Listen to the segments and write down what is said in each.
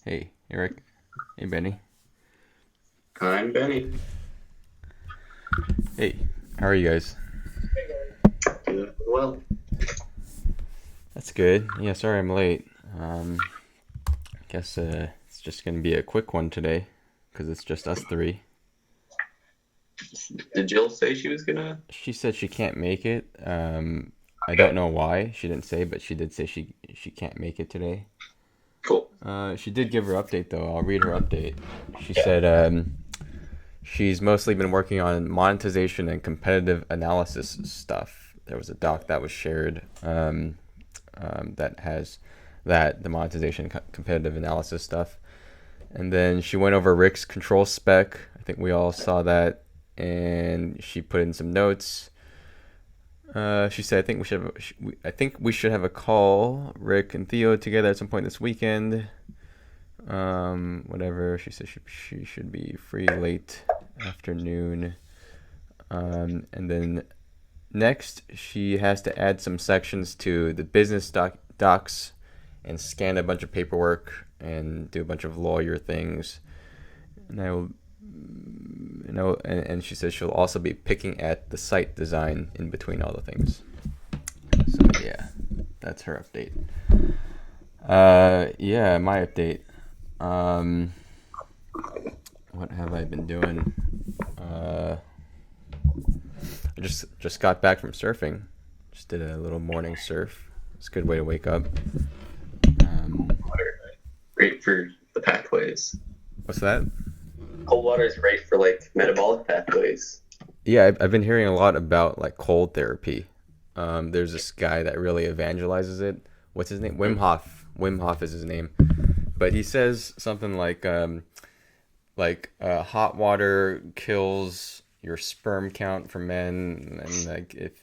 Hey, Eric. Hey, Benny. I'm Benny. Hey, how are you guys? Doing well. That's good. Yeah, sorry I'm late. Guess it's just gonna be a quick one today, because it's just us three. Did Jill say she was gonna? She said she can't make it. I don't Okay, know why. She didn't say, but she did say she can't make it today. cool. She did give her update though. I'll read her update. She Yeah. said she's mostly been working on monetization and competitive analysis stuff. There was a doc that was shared that has the monetization competitive analysis stuff. And then she went over Rick's control spec. I think we all saw that. And she put in some notes. She said, I think we should have a call, Rick and Theo, together at some point this weekend. Whatever. She said she should be free late afternoon. And then next, she has to add some sections to the business docs and scan a bunch of paperwork and do a bunch of lawyer things. And I will, and she says she'll also be picking at the site design in between all the things. So yeah, that's her update. Yeah, my update. Um, what have I been doing? Uh, I just got back from surfing. Just did a little morning surf. It's a good way to wake up. Um, Water, great for the pathways. what's that? Cold water is great for like metabolic pathways. Yeah, I've been hearing a lot about like cold therapy. There's this guy that really evangelizes it. What's his name? Wim Hof. Wim Hof is his name. But he says something like hot water kills your sperm count for men, and like if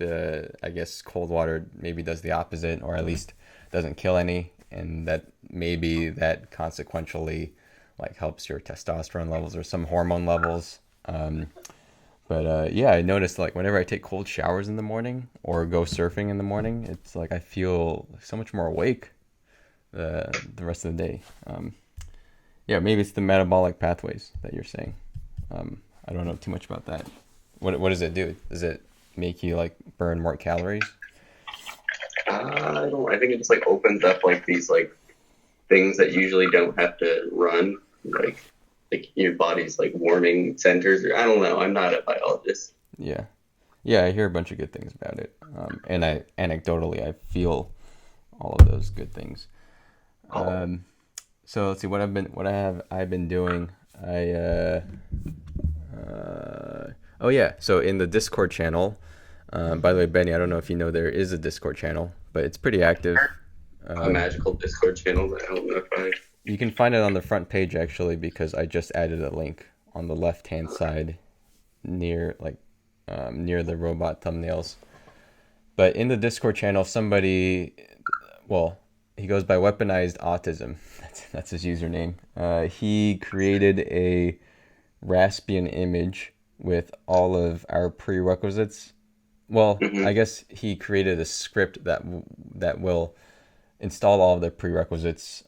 I guess cold water maybe does the opposite, or at least doesn't kill any, and that maybe that consequentially like helps your testosterone levels or some hormone levels. But yeah, I noticed like whenever I take cold showers in the morning or go surfing in the morning, it's like I feel so much more awake the rest of the day. Yeah, maybe it's the metabolic pathways that you're saying. I don't know too much about that. What does it do? Does it make you like burn more calories? I don't. I think it just like opens up like these like things that usually don't have to run, like your body's like warming centers. Or I don't know. I'm not a biologist. Yeah, yeah, I hear a bunch of good things about it, and I anecdotally I feel all of those good things. Oh, Um, so let's see I've been doing. Oh yeah, so in the Discord channel. By the way, Benny, I don't know if you know there is a Discord channel, but it's pretty active. a Um, magical Discord channel that I don't know if I. you can find it on the front page actually because I just added a link on the left hand side near near the robot thumbnails. But in the Discord channel, somebody, well, he goes by Weaponized Autism. That's his username. He created a Raspbian image with all of our prerequisites. Well, I Mm-hmm. guess he created a script that will install all of the prerequisites.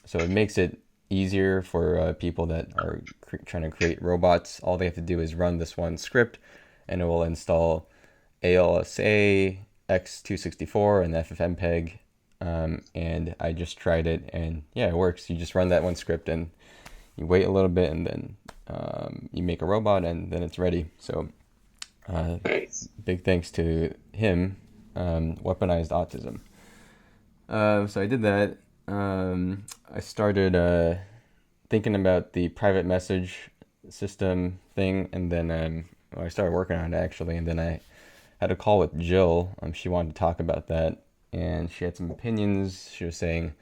So it makes it easier for people that are trying to create robots. All they have to do is run this one script, and it will install ALSA, X264, and FFmpeg. And I just tried it, and yeah, it works. You just run that one script, and you wait a little bit, and then you make a robot, and then it's ready. So uh, Nice. big thanks to him, Weaponized Autism. So I did that. I started thinking about the private message system thing, and then well, I started working on it actually, and then I had a call with Jill. She wanted to talk about that, and she had some opinions. She was saying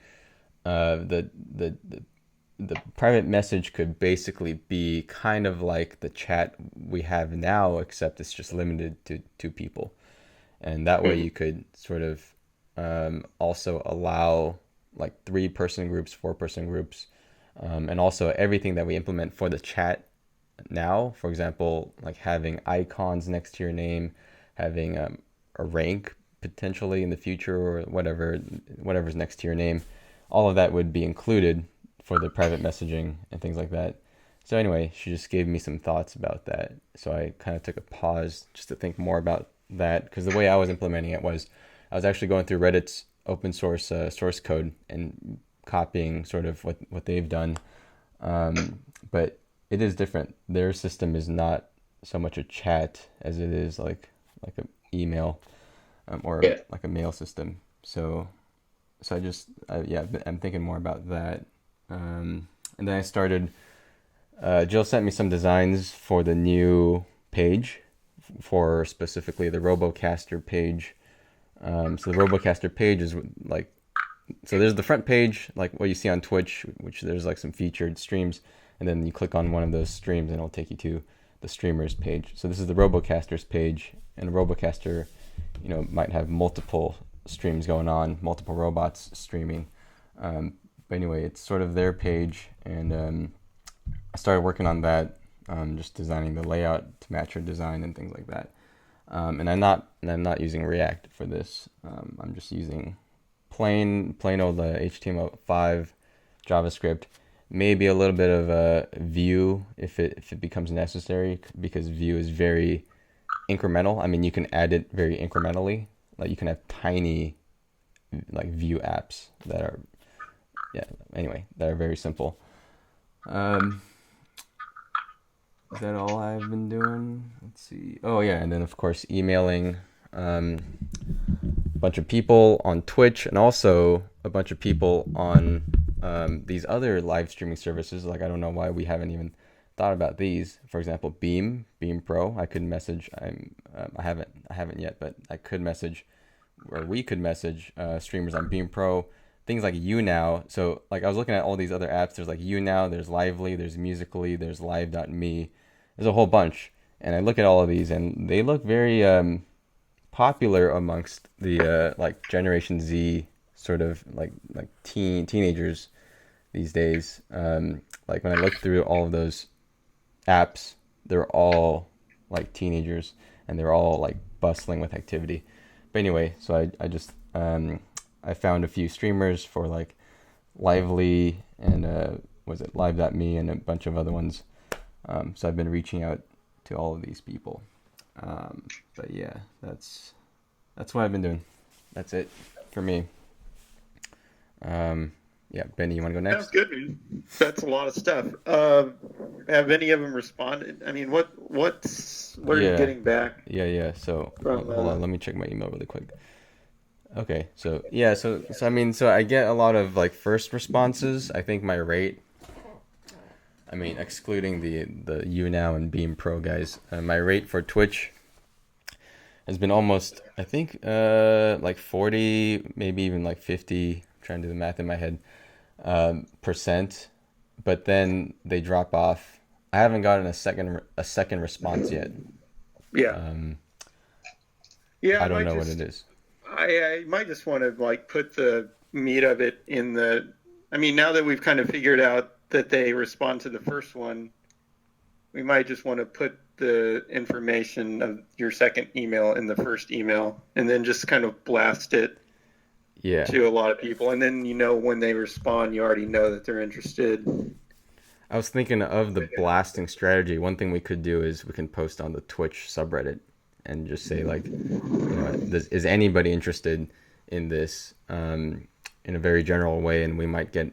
the private message could basically be kind of like the chat we have now, except it's just limited to two people, and that way Mm-hmm. you could sort of also allow like 3 person groups, 4 person groups, and also everything that we implement for the chat now. For example, like having icons next to your name, having a rank potentially in the future, or whatever's next to your name. All of that would be included for the private messaging and things like that. So anyway, she just gave me some thoughts about that. So I kind of took a pause just to think more about that, because the way I was implementing it was I was actually going through Reddit's open source source code and copying sort of what they've done. But it is different. Their system is not so much a chat as it is like an email, or Yeah. like a mail system. So I just yeah, I'm thinking more about that. And then I started. Jill sent me some designs for the new page, for specifically the Robocaster page. So the Robocaster page is like, so there's the front page, like what you see on Twitch, which there's like some featured streams, and then you click on one of those streams and it'll take you to the streamers page. So this is the Robocasters page, and a Robocaster, might have multiple streams going on, multiple robots streaming. But anyway, it's sort of their page, and I started working on that, just designing the layout to match her design and things like that. And I'm not using React for this. I'm just using plain old HTML5 JavaScript. Maybe a little bit of Vue if it becomes necessary, because Vue is very incremental. I mean, you can add it very incrementally. Like you can have tiny like Vue apps that are, yeah. Anyway, that are very simple. Is that all I've been doing? Let's see. Oh yeah, and then of course emailing a bunch of people on Twitch, and also a bunch of people on these other live streaming services. Like, I don't know why we haven't even thought about these. For example, Beam Pro. I could message. I haven't yet, but I could message, or we could message streamers on Beam Pro. Things like YouNow. So like I was looking at all these other apps. There's like YouNow, there's Lively, there's Musically, there's Live.me. There's a whole bunch. And I look at all of these and they look very popular amongst the like Generation Z, sort of like teenagers these days. Like when I look through all of those apps, they're all like teenagers, and they're all like bustling with activity. But anyway, so I just I found a few streamers for like Lively and was it Live.me and a bunch of other ones. So I've been reaching out to all of these people. But yeah, that's what I've been doing. That's it for me. Yeah, Benny, you want to go Sounds next? good, man. That's a lot of stuff. Have any of them responded? I mean, what are you Yeah, getting back yeah. So from? hold on, let me check my email really quick. Okay, so yeah, so I mean, so I get a lot of like first responses. I think my rate, I mean, excluding the YouNow and Beam Pro guys, my rate for Twitch has been almost, I think, like 40, maybe even like 50. I'm trying to do the math in my head, percent. But then they drop off. I haven't gotten a second response yet. Yeah, Um, yeah. I don't know what it is. I might just want to like put the meat of it in the. I mean, now that we've kind of figured out that they respond to the first one, we might just want to put the information of your second email in the first email, and then just kind of blast it Yeah. to a lot of people. And then when they respond, you already know that they're interested. I was thinking of the blasting strategy. One thing we could do is we can post on the Twitch subreddit and just say like, is anybody interested in this, in a very general way, and we might get,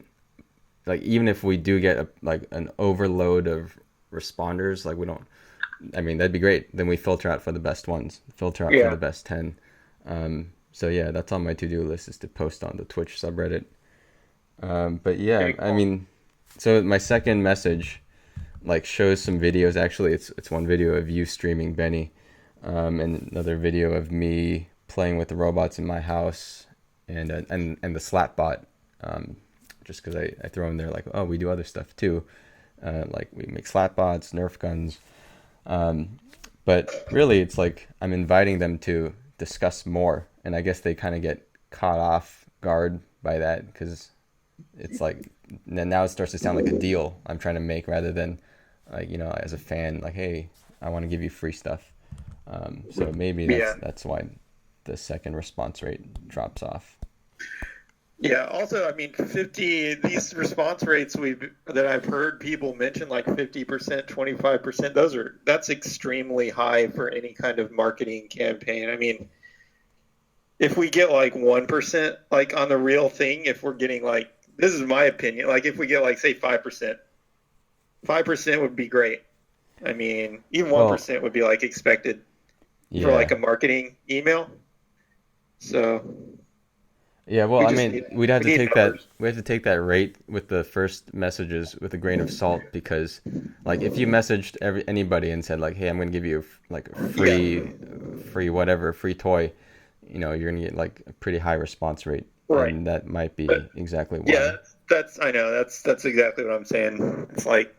like, even if we do get like an overload of responders, like we don't, I mean, that'd be great. Then we filter out for the best ones, filter out for the Yeah. best 10. So yeah, that's on my to-do list, is to post on the Twitch subreddit. But yeah, Okay, I cool. mean, so my second message like shows some videos. Actually, it's one video of you streaming, Benny, and another video of me playing with the robots in my house, and the slap bot. Just because I throw in there like, oh, we do other stuff too, like we make slap bots, Nerf guns. But really, it's like I'm inviting them to discuss more, and I guess they kind of get caught off guard by that, because it's like now it starts to sound like a deal I'm trying to make, rather than like, as a fan, like, hey, I want to give you free stuff. So maybe that's Yeah. that's why the second response rate drops off. Yeah. Also, I mean, 50. These response rates that I've heard people mention, like 50%, 25%. That's extremely high for any kind of marketing campaign. I mean, if we get like 1%, like on the real thing, if we're getting like, this is my opinion, like if we get like say 5%, 5% would be great. I mean, even Well, 1% would be like expected for like yeah. a marketing email. So Yeah, well, we I just mean, need we need numbers. we have to take that rate with the first messages with a grain of salt because like if you messaged anybody and said like, "Hey, I'm going to give you like a Yeah. free whatever, free toy," you're going to get like a pretty high response rate Right. and that might But be exactly yeah, why. that's I know that's exactly what I'm saying. It's like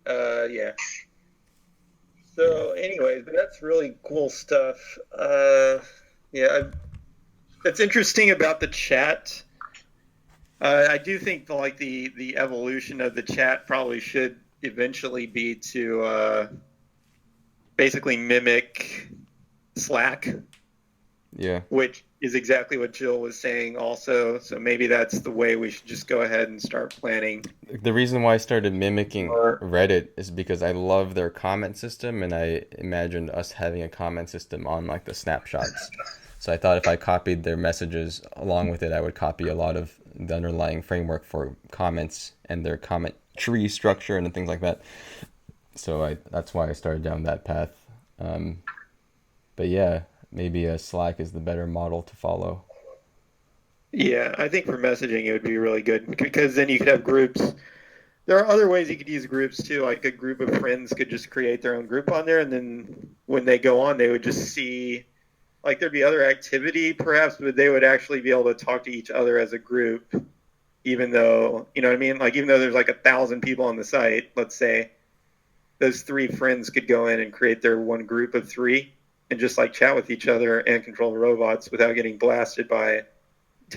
yeah. Yeah. So anyways, but that's really cool stuff. Yeah, that's interesting about the chat. I do think the evolution of the chat probably should eventually be to basically mimic Slack, Yeah. which is exactly what Jill was saying also. So maybe that's the way we should just go ahead and start planning. The reason why I started mimicking Or Reddit is because I love their comment system and I imagined us having a comment system on like the snapshots. So I thought if I copied their messages along with it, I would copy a lot of the underlying framework for comments and their comment tree structure and things like that. So I that's why I started down that path. Um, but yeah, maybe a Slack is the better model to follow. yeah, I think for messaging it would be really good because then you could have groups. There are other ways you could use groups too. Like a group of friends could just create their own group on there, and then when they go on, they would just see like there'd be other activity perhaps, but they would actually be able to talk to each other as a group, even though you know what I mean. Like even though there's like 1,000 people on the site, let's say those three friends could go in and create their one group of three and just like chat with each other and control the robots without getting blasted by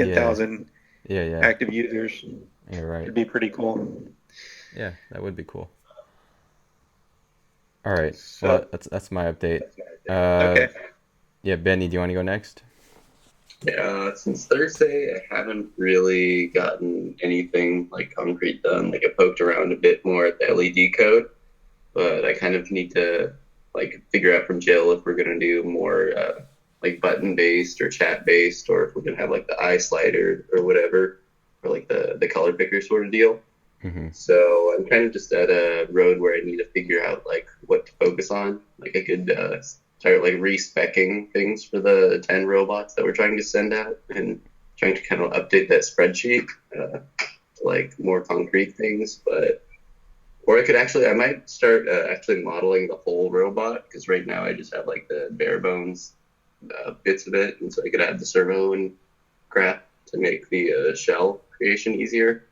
Yeah, 10,000 yeah, yeah. active users. You're right. It'd be pretty cool. Yeah, that would be cool. All right. So Well, that's my update. Uh, okay. yeah, Benny, do you want to go next? Yeah, since Thursday, I haven't really gotten anything like concrete done. Like I poked around a bit more at the LED code, but I kind of need to like figure out from Jill if we're gonna do more like button based or chat based, or if we're gonna have like the eye slider or whatever, or like the color picker sort of deal. Mm-hmm. So I'm kind of just at a road where I need to figure out like what to focus on. Like I could start like respecking things for the 10 robots that we're trying to send out and trying to kind of update that spreadsheet to like more concrete things. But or I could actually I might start actually modeling the whole robot because right now I just have like the bare bones bits of it, and so I could add the servo and crap to make the shell creation easier.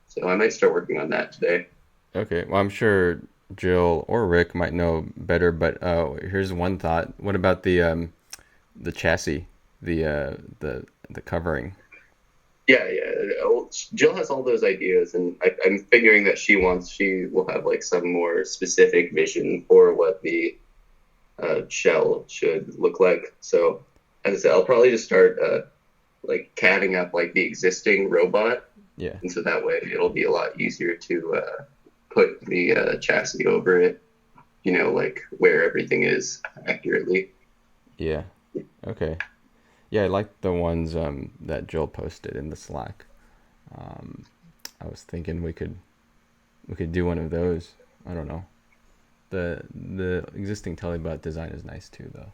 So I might start working on that today. Okay. Well, I'm sure Jill or Rick might know better, but here's one thought. What about the chassis, the covering? Yeah, yeah. Jill has all those ideas, and I'm figuring that she will have like some more specific vision for what the shell should look like. So, as I said, I'll probably just start like catting up like the existing robot, Yeah. and so that way it'll be a lot easier to put the chassis over it. You know, like where everything is accurately. Yeah. Okay. Yeah, I like the ones that Jill posted in the Slack. Um, I was thinking we could do one of those. I don't know. The existing Telebot design is nice too, though.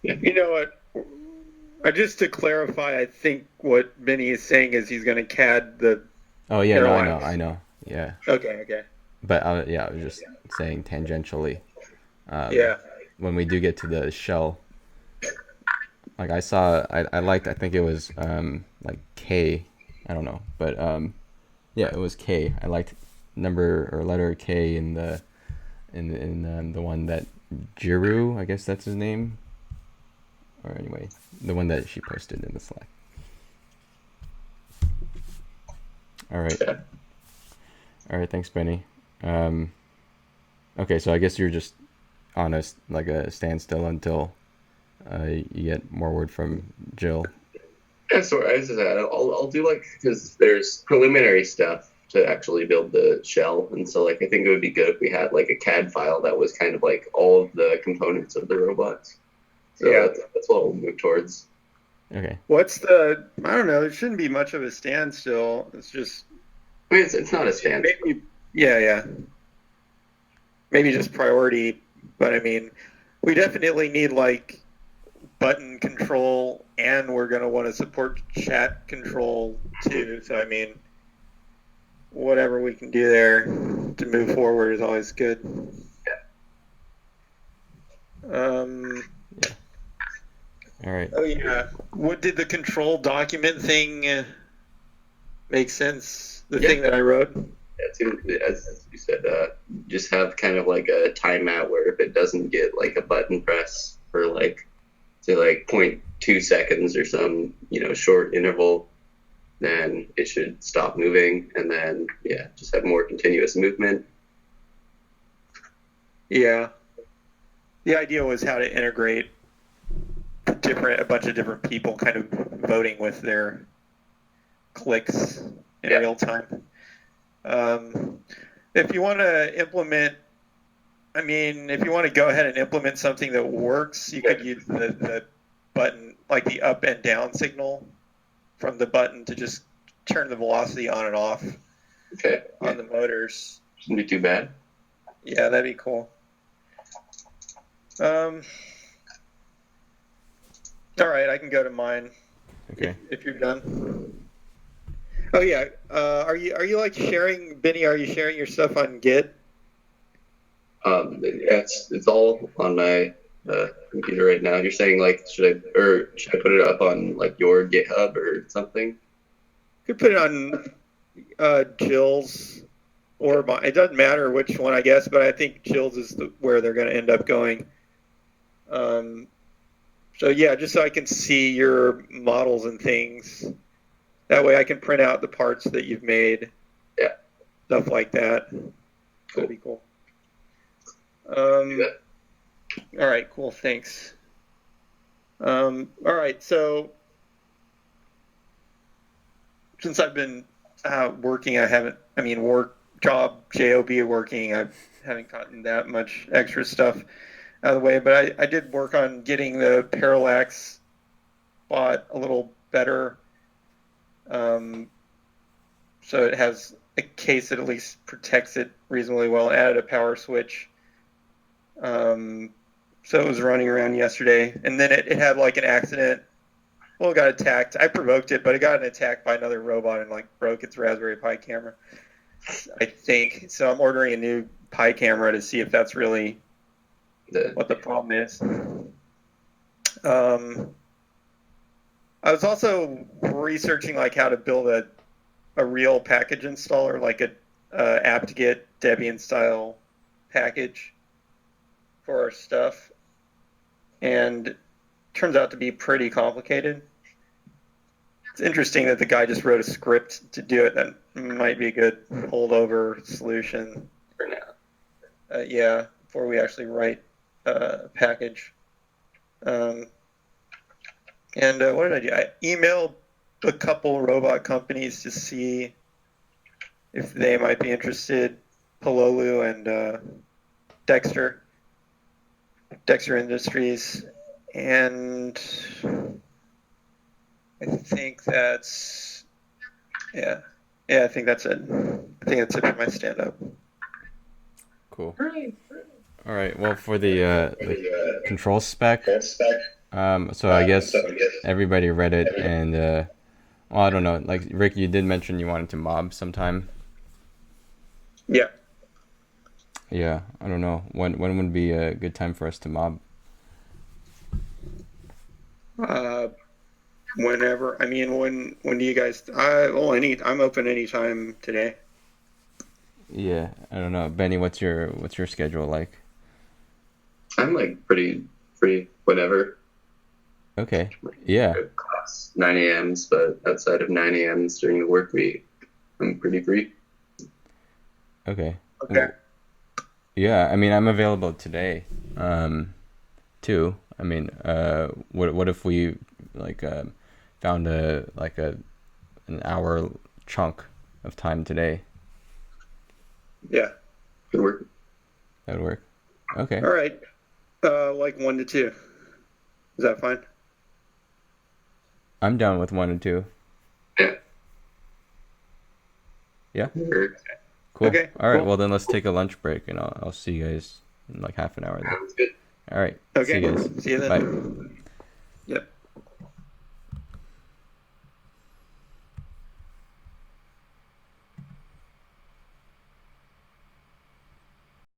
You know what? Just to clarify, I think what Benny is saying is he's going to CAD the Oh yeah, no, I airlines. know. Yeah, Okay, okay. but yeah, I was just saying tangentially. Um, Yeah. when we do get to the shell, like I liked, I think it was like K, I don't know, but yeah, it was K. I liked number or letter K in the one that Jiru, I guess that's his name, or anyway, the one that she posted in the Slack. All right, Yeah. all right, thanks, Benny. Um, okay, so I guess you're just on like a standstill until you get more word from Jill. Yeah, so as I said, I'll do like because there's preliminary stuff to actually build the shell, and so like I think it would be good if we had like a CAD file that was kind of like all of the components of the robots. So Yeah. that's what we'll move towards. Okay. I don't know, it shouldn't be much of a standstill. It's just, I mean, it's not a stand. maybe, yeah. Maybe just priority, but I mean, we definitely need like button control and we're going to want to support chat control too. So, I mean, whatever we can do there to move forward is always good. Um, Yeah. All right. oh yeah. What did the control document thing make sense? The Yeah, thing that I wrote? as you said, just have kind of like a timeout where if it doesn't get like a button press for like say like 0.2 seconds or some short interval, then it should stop moving, and then yeah, just have more continuous movement. Yeah. The idea was how to integrate a bunch of different people kind of voting with their clicks in Yeah, real time. If you want to implement, I mean, if you want to go ahead and implement something that works, you could use the button, like the up and down signal from the button to just turn the velocity on and off okay, on the motors. shouldn't be too bad. Yeah, that'd be cool. Um, all right, I can go to mine Okay. if you're done. Oh yeah, are you like sharing, Benny? Are you sharing your stuff on Git? Yeah, it's all on my computer right now. You're saying like should I put it up on like your GitHub or something? You could put it on Jill's or my. It doesn't matter which one, I guess, but I think Jill's is where they're going to end up going. Um, so yeah, just so I can see your models and things. That way, I can print out the parts that you've made, Yeah, stuff like that. cool. That'd be cool. Do that. All right, cool. Thanks. All right, so since I've been working, I mean, job working, I haven't gotten that much extra stuff out of the way, but I did work on getting the parallax bot a little better. So it has a case that at least protects it reasonably well. Added a power switch. So it was running around yesterday, and then it had like an accident. Well, it got attacked. I provoked it, but it got an attack by another robot and like broke its Raspberry Pi camera. I think so. I'm ordering a new Pi camera to see if that's really what the problem is. I was also researching like how to build a real package installer, like a apt-get Debian style package for our stuff, and it turns out to be pretty complicated. It's interesting that the guy just wrote a script to do it. That might be a good holdover solution. For now. Yeah, before we actually write a package. And what did I do? I emailed a couple robot companies to see if they might be interested. Pololu and Dexter Industries, and I think that's yeah. I think that's it. I think that's it for my stand-up. Cool. All right. Well, for the control spec, so I guess everybody read it, and well, I don't know. Like Rick, you did mention you wanted to mob sometime. Yeah. Yeah, I don't know. When would be a good time for us to mob? Whenever. I mean, when do you guys? I'm open anytime today. Yeah, I don't know. Benny, what's your schedule like? I'm like pretty free whenever. Okay. Yeah. Class 9 a.m.s, but outside of 9 a.m.s during the work week, I'm pretty free. Okay. Okay. Yeah, I mean, I'm available today, too. I mean, what if we like found an hour chunk of time today. Yeah. Good work. That would work. Okay. All right. Like 1 to 2. Is that fine? I'm down with 1 and 2. Yeah. Yeah. Sure. Cool. Okay, All right. cool. Well, then let's take a lunch break, and I'll see you guys in like half an hour. Then. Sounds good. All right. Okay. See you guys. See you then. Bye. Yep.